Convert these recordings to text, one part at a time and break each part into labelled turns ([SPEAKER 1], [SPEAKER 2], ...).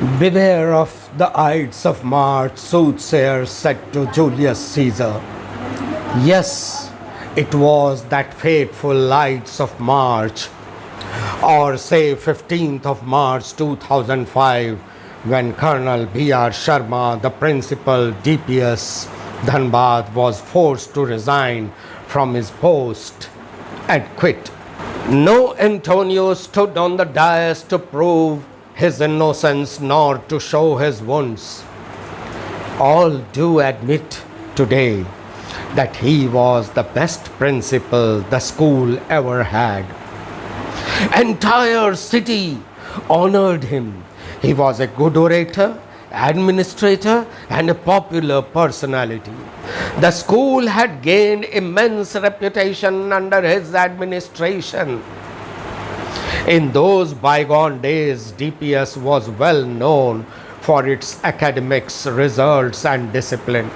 [SPEAKER 1] Beware of the Ides of March, soothsayer said to Julius Caesar. Yes, it was that fateful Ides of March, or say 15th of March 2005, when Colonel B.R. Sharma, the principal DPS Dhanbad, was forced to resign from his post and quit. No Antonio stood on the dais to prove his innocence nor to show his wounds. All do admit today that he was the best principal the school ever had. Entire city honored him. He was a good orator, administrator, and a popular personality. The school had gained immense reputation under his administration. In those bygone days, DPS was well known for its academics, results, and discipline.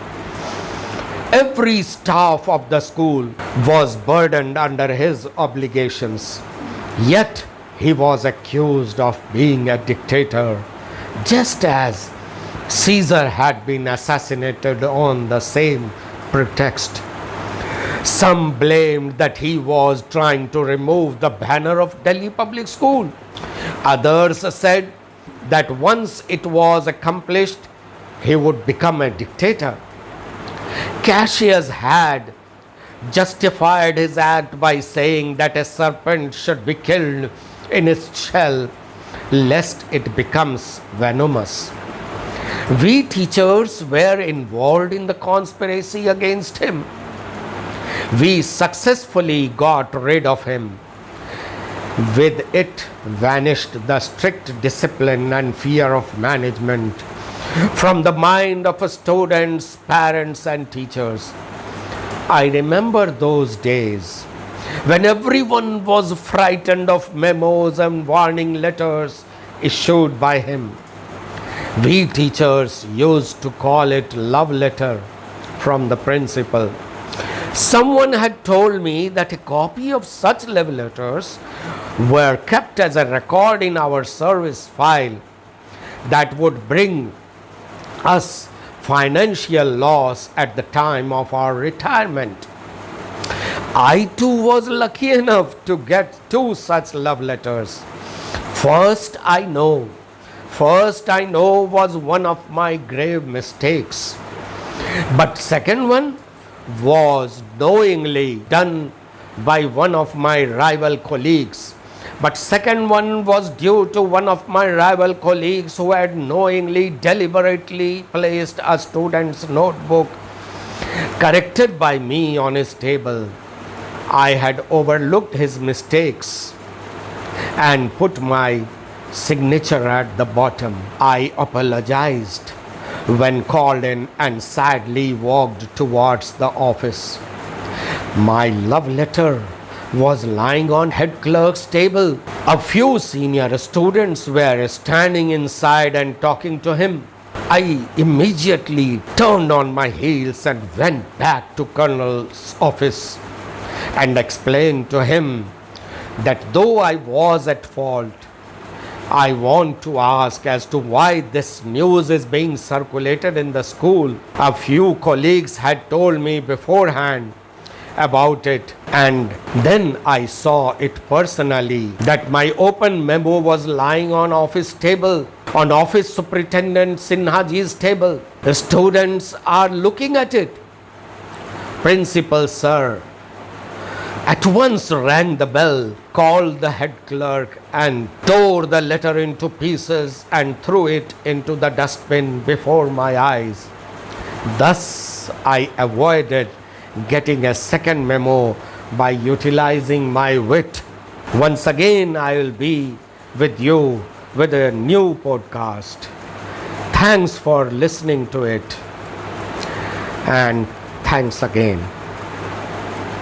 [SPEAKER 1] Every staff of the school was burdened under his obligations. Yet he was accused of being a dictator, just as Caesar had been assassinated on the same pretext. Some blamed that he was trying to remove the banner of Delhi Public School. Others said that once it was accomplished, he would become a dictator. Cassius had justified his act by saying that a serpent should be killed in its shell, lest it becomes venomous. We teachers were involved in the conspiracy against him. We successfully got rid of him. With it vanished the strict discipline and fear of management from the mind of students, parents, and teachers. I remember those days when everyone was frightened of memos and warning letters issued by him. We teachers used to call it love letter from the principal. Someone had told me that a copy of such love letters were kept as a record in our service file that would bring us financial loss at the time of our retirement. I too was lucky enough to get 2 such love letters. First I know was one of my grave mistakes. But second one was knowingly done by one of my rival colleagues. But second one was due to one of my rival colleagues who had knowingly, deliberately placed a student's notebook corrected by me on his table. I had overlooked his mistakes and put my signature at the bottom. I apologized when called in and sadly walked towards the office. My love letter was lying on head clerk's table. A few senior students were standing inside and talking to him. I immediately turned on my heels and went back to Colonel's office and explained to him that though I was at fault, I want to ask as to why this news is being circulated in the school. A few colleagues had told me beforehand about it, and then I saw it personally that my open memo was lying on office table, on office superintendent Sinhaji's table. The students are looking at it. Principal sir at once rang the bell, called the head clerk, and tore the letter into pieces and threw it into the dustbin before my eyes. Thus I avoided getting a second memo by utilizing my wit. Once again I will be with you with a new podcast. Thanks for listening to it, and thanks again.